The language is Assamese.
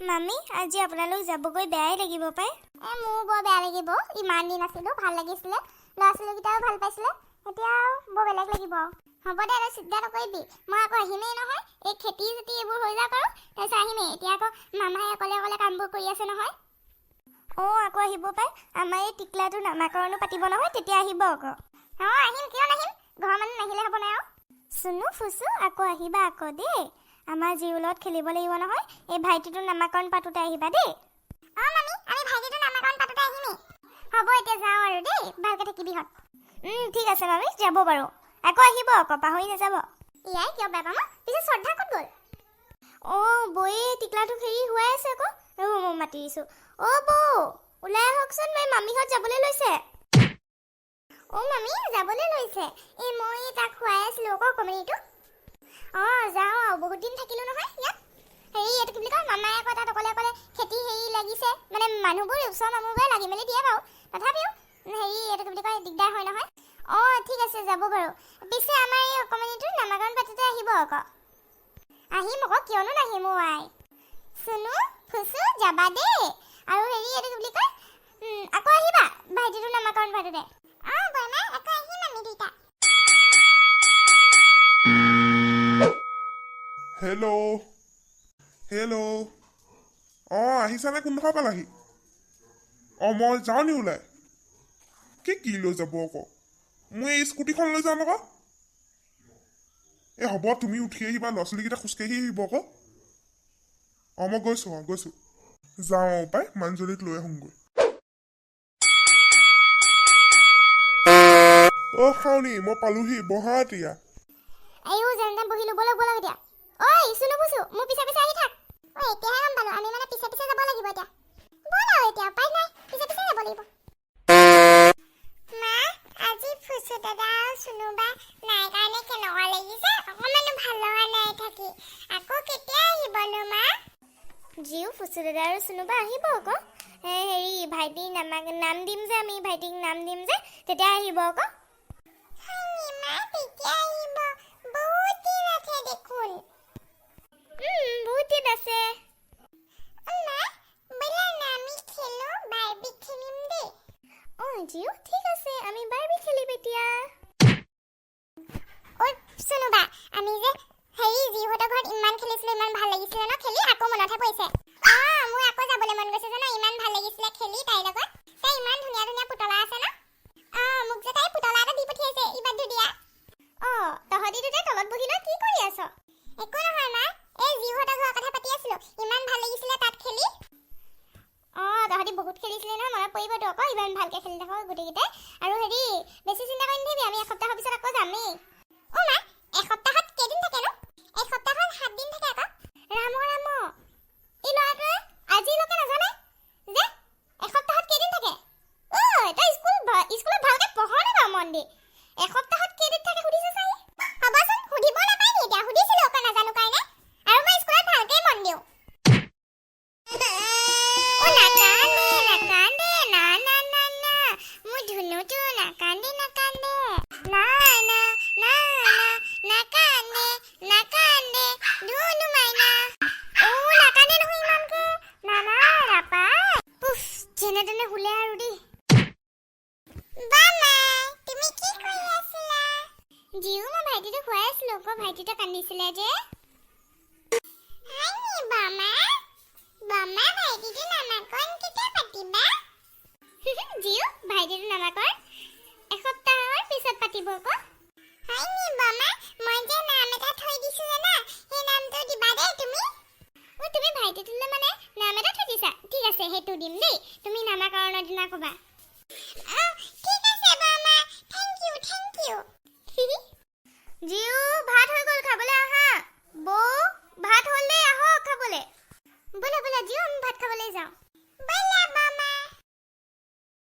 মামি আজি আপোনালোক যাবগৈ বেয়াই লাগিব পায়। মোৰ বৰ বেয়া লাগিব। ইমান দিন আছিলোঁ, ভাল লাগিছিলে, ল'ৰা ছোৱালীকেইটাও ভাল পাইছিলে। এতিয়া বৰ বেলেগ লাগিব। হ'ব দে, তই চিন্তা নকৰিবি, মই আকৌ আহিমেই নহয়। এই খেতি চেতি এইবোৰ হৈ যাওক আৰু তাৰপিছত আহিমেই। এতিয়া আকৌ মামাই অকলে অকলে কামবোৰ কৰি আছে নহয়। আকৌ আহিব পায়। আমাৰ এই টিকলাটো নামাকৰণো পাতিব নহয়, তেতিয়া আহিব আকৌ। আহিম, কিয় নাহিম, ঘৰৰ মানুহ নাহিলে হ'ব নাই আৰু। চুনু ফুচু আকৌ আহিবা আকৌ দেই। আমাৰ জিউৰ লগত খেলিব লাগিব নহয়। এই ভাইটিটো নামাকৰণ পাতোতে আহিবা দেই। মামি, আমি ভাইটিটো নামাকৰণ পাতোতে আহিমেই। হ'ব, এতিয়া যাওঁ আৰু দেই, ভালকৈ থাকিবিহঁত। ঠিক আছে মামি, যাব বাৰু। আকৌ আহিব আকৌ, পাহৰি নাযাব। ইয়াই কিয় বেয়া পাম? পিছে শ্ৰদ্ধা ক'ত গ'ল? বৌয়ে টিকলাটোক হেৰি হোৱাই আছে আকৌ। মই মাতি দিছোঁ। বৌ ওলাই আহকচোন, মামীহঁত যাবলৈ লৈছে। মামী যাবলৈ লৈছে? মই তাক খুৱাই আছিলোঁ আকৌ কমিটিটো। যাওঁ আৰু, বহুত দিন থাকিলোঁ নহয় ইয়াত। এইটো কি বুলি কয়, মামাই আকৌ তাত অকলে অকলে খেতি লাগিছে, মানে মানুহবোৰ ওচৰৰ মানুহবোৰে লাগি মেলি দিয়ে বাৰু। তথাপিও এইটো কি বুলি কয়, দিগদাৰ হয় নহয়। ঠিক আছে, যাব বাৰু। পিছে আমাৰ এই কমিটিটোৰ নামাকৰণ পাতোতে আহিব আকৌ। আহিম আকৌ, কিয়নো নাহিম আই। চুনু ফুচু যাবা দেই। আৰু এইটো কি বুলি কয়, আকৌ আহিবা ভাইটিটোৰ নামাকৰণ পাতোতে। বৰমা, আকৌ আহিম আমি দুইটা। হেল্ল'। আহিছানে? কোনডোখৰ পালাহি? মই যাওঁ নি ওলাই? কি লৈ যাব আকৌ? মই এই স্কুটিখন লৈ যাম আকৌ। হ'ব, তুমি উঠি আহিবা, ল'ৰা ছোৱালীকেইটা খোজকাঢ়ি আহিব আকৌ। মই গৈছোঁ। যাওঁ পাই, মানুহজনীক লৈ আহোঁগৈ। খাওনি, মই পালোহি, বহা এতিয়া। যেনে বহিলো, ব'লক এতিয়া। চুনু ফুচু, মোৰ পিছে পিছে আহি থাক। এতিয়াহে গম পালো, আমি মানে পিছে পিছে যাব লাগিব এতিয়া। ব'ল আৰু এতিয়া, উপায় নাই, পিছে পিছে যাব লাগিব। মা, আজি ফুচু দাদা আৰু চুনু বা নাই কাৰণে কেনেকুৱা লাগিছে? অকণমানো ভাল লগা নাই থাকি। আকৌ কেতিয়া আহিবনো মা? জিউ, ফুচু দাদা আৰু চুনুবা আহিব আকৌ। ভাইটিক নাম দিম যে, আমি ভাইটিক নাম দিম যে, তেতিয়া আহিব আকৌ। মা, কেতিয়া আহিব? বহুত দিন আছে দেখোন। বহুত দিন আছে। মা, ব'লা না আমি খেলো, বাৰ্বি খেলিম দেই। জিউ, ঠিক আছে, আমি বাৰ্বি খেলিম এতিয়া। চুনুবা, আমি যে জিউহঁতৰ ঘৰত ইমান খেলিছিলো, ইমান ভাল লাগিছিলে ন খেলি, আকৌ মনতহে পৰিছে। মোৰ আকৌ যাবলৈ মন গৈছে জানো, ইমান ভাল লাগিছিলে খেলি তাইৰ লগত। তাই ইমান ধুনীয়া ধুনীয়া পুতলা আছে ন। মোক যে তাই পুতলা এটা দি পঠিয়াইছে, ইমান ধুনীয়া। তহঁতি দুটাই তলত বহি লৈ কি কৰি আছ? একো নহয় মা, এই জিউহঁতৰ ঘৰৰ কথা পাতি আছিলো, ইমান ভাল লাগিছিলে তাত খেলি। তহঁতি বহুত খেলিছিলি নহয়, মনত পৰিবতো আকৌ, ইমান ভালকে খেলি থাকো গোটেইকেইটাই। আৰু বেছি চিন্তা কৰি নাথাকিবি, আমি এসপ্তাহৰ পিছত আকৌ যামেই। মা, এসপ্তাহত কেইদিন থাকে নো? এসপ্তাহত 7 দিন থাকে আকৌ। ৰাম, এই ল'ৰাটোৱে আজিলৈকে নাজানে যে এসপ্তাহত কেইদিন থাকে। তই স্কুলত ভালকে পঢ় নে বাৰু মন দি? এসপ্তাহত কেইদিন থাকে সুধিছে চাই। হ'বচোন, সুধিব নাপায় নি এতিয়া? সুধিছিলো আকৌ নাজানো কাৰণে। আৰু মই স্কুলত ভালকেই মন দিওঁ। নাকান্দে, না। মোৰ ধুনুটো নাকান্দে। নাকান্দে, ধুনু মাইনা। নাকান্দে নহয় ইমানকে। নাপায়। যেনে তেনে শুলে আৰু দেই। বামা, তুমি কি কৰি আছিলা? জিউ, মই ভাইটিটো খুৱাই আছিলো আকৌ, ভাইটিটো কান্দিছিলে যে। বামা, ভাইটিটো নামাকৰণ কেতিয়া পাতিবা? জিউ, ভাইটিটো নামাকৰণ এসপ্তাহৰ পিছত পাতিব আকৌ। বামা, মই যে নাম এটা থৈ দিছো জানা, সেই নামটো দিবা দেই তুমি। তুমি ভাইটিটোলৈ মানে নাম এটা থৈ দিছা? ঠিক আছে, সেইটো দিম দেই, তুমি নামাকৰণৰ দিনা ক'বা।